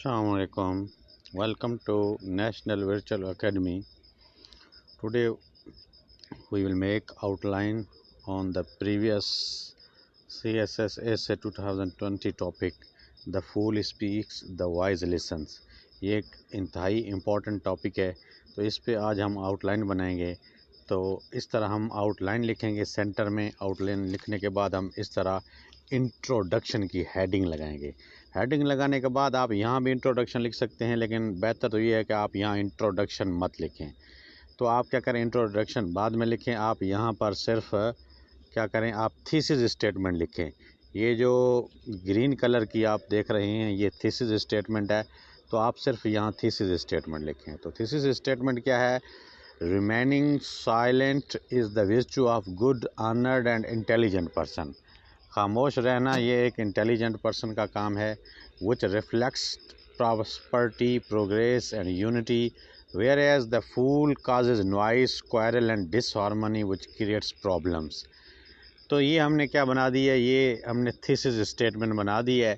Assalamu alaikum. Welcome to National Virtual Academy. Today we will make outline on the previous CSS Essay 2020 topic. The fool speaks, the wise listens. ये एक इंतहाई important topic है, तो इस पे आज हम आउटलाइन बनाएंगे। तो इस तरह हम आउटलाइन लिखेंगे, सेंटर में आउटलाइन लिखने के बाद हम इस तरह इंट्रोडक्शन की हेडिंग लगाएंगे। हेडिंग लगाने के बाद आप यहाँ भी इंट्रोडक्शन लिख सकते हैं, लेकिन बेहतर तो ये है कि आप यहाँ इंट्रोडक्शन मत लिखें। तो आप क्या करें, इंट्रोडक्शन बाद में लिखें। आप यहाँ पर सिर्फ क्या करें, आप थीसिस स्टेटमेंट लिखें। ये जो ग्रीन कलर की आप देख रहे हैं, ये थीसिस स्टेटमेंट है, तो आप सिर्फ यहाँ थीसिस स्टेटमेंट लिखें। तो थीसिस स्टेटमेंट क्या है? Remaining silent is the virtue of good, honoured and intelligent person. खामोश रहना ये एक इंटेलिजेंट पर्सन का काम है। Which reflects prosperity, progress and unity, whereas the fool causes noise, quarrel and disharmony which creates problems. तो ये हमने क्या बना दी है, ये हमने थीसिस स्टेटमेंट बना दी है।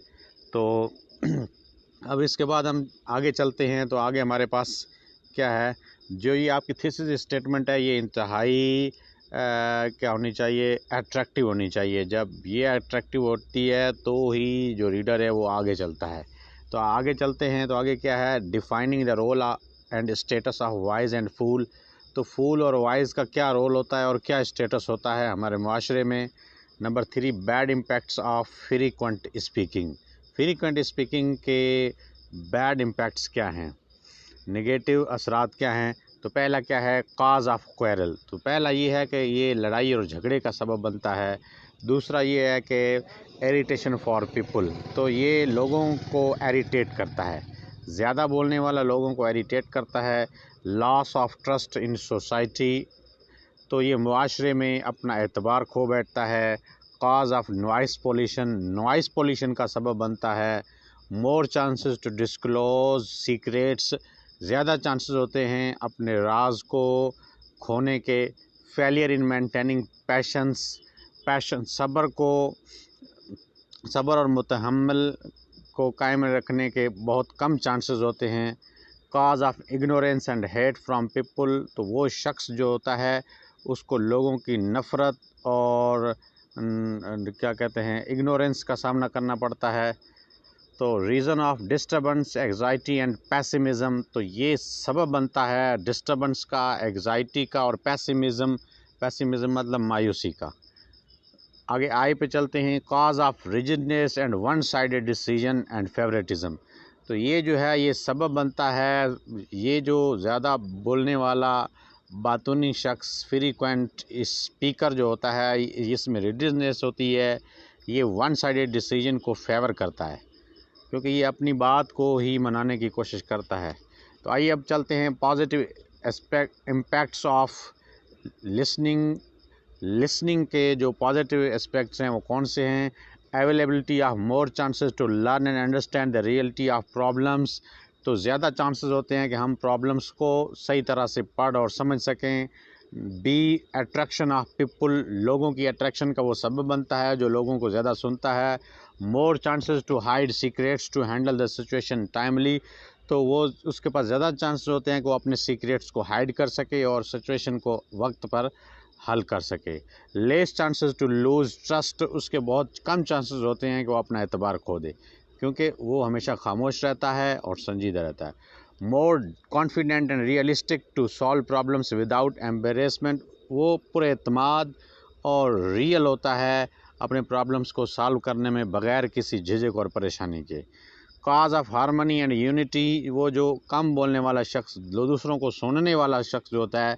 तो अब इसके बाद हम आगे चलते हैं। तो आगे हमारे पास क्या है, जो ये आपकी थीसिस स्टेटमेंट है, ये इंतहाई क्या होनी चाहिए, अट्रैक्टिव होनी चाहिए। जब ये अट्रैक्टिव होती है तो ही जो रीडर है वो आगे चलता है। तो आगे चलते हैं। तो आगे क्या है, defining the role and status of wise and fool. तो फूल और वाइज का क्या रोल होता है और क्या स्टेटस होता है हमारे माशरे में। Number 3, bad impacts of frequent speaking. Frequent speaking के बैड इम्पैक्ट्स क्या हैं, नेगेटिव असरात क्या हैं। तो पहला क्या है, काज ऑफ क्वेरल। तो पहला ये है कि ये लड़ाई और झगड़े का सबब बनता है। दूसरा ये है कि इरिटेशन फॉर पीपल, तो ये लोगों को इरिटेट करता है, ज़्यादा बोलने वाला लोगों को इरिटेट करता है। Loss of trust in society, तो ये मुआशरे में अपना एतबार खो बैठता है। Cause of noise pollution, noise pollution का सबब बनता है। More chances to disclose secrets, ज़्यादा चांसेस होते हैं अपने राज को खोने के। फेलियर इन मेंटेनिंग पैशन, सब्र और मुतहम्मल को कायम रखने के बहुत कम चांसेस होते हैं। Cause of ignorance and hate from people, तो वो शख्स जो होता है उसको लोगों की नफ़रत और क्या कहते हैं, इग्नोरेंस का सामना करना पड़ता है। तो reason of disturbance, anxiety and pessimism, तो ये सबब बनता है डिस्टर्बेंस का, एग्जाइटी का और पैसिमिज़म मतलब मायूसी का। आगे आई पे चलते हैं। Cause of rigidness and one sided decision and favouritism, तो ये जो है ये सबब बनता है, ये जो ज़्यादा बोलने वाला बातूनी शख्स, फ्रीक्वेंट स्पीकर जो होता है, इसमें रिजिडनेस होती है, ये वन साइडेड डिसीजन को फेवर करता है, क्योंकि ये अपनी बात को ही मनाने की कोशिश करता है। तो आइए अब चलते हैं पॉजिटिव इम्पैक्ट्स ऑफ लिसनिंग के जो पॉजिटिव एस्पेक्ट्स हैं वो कौन से हैं। Availability of more chances to learn and understand the reality of problems, तो ज़्यादा चांसेस होते हैं कि हम प्रॉब्लम्स को सही तरह से पढ़ और समझ सकें। बी, अट्रैक्शन ऑफ पीपल, लोगों की अट्रैक्शन का वो सबब बनता है जो लोगों को ज़्यादा सुनता है। More chances to hide secrets to handle the situation timely, तो वो उसके पास ज़्यादा चांसेस होते हैं कि वो अपने सीक्रेट्स को हाइड कर सके और सिचुएशन को वक्त पर हल कर सके। Less chances to lose trust, उसके बहुत कम चांसेस होते हैं कि वो अपना एतबार खो दे, क्योंकि वो हमेशा खामोश रहता है और संजीदा रहता है। More confident and realistic to solve problems without embarrassment, वो पुरे एतमाद और रियल होता है अपने प्रॉब्लम्स को सॉल्व करने में बग़ैर किसी झिझक और परेशानी के। Cause of harmony and unity, वो जो कम बोलने वाला शख्स, दूसरों को सुनने वाला शख्स जो होता है,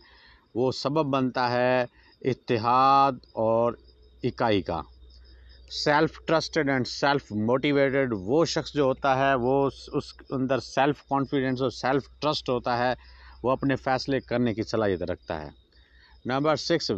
वो सबब बनता है इत्तेहाद और इकाई का। Self trusted and self motivated, वो शख्स जो होता है वो उस अंदर सेल्फ कॉन्फिडेंस और सेल्फ ट्रस्ट होता है, वो अपने फ़ैसले करने की सलाहियत रखता है। नंबर 6,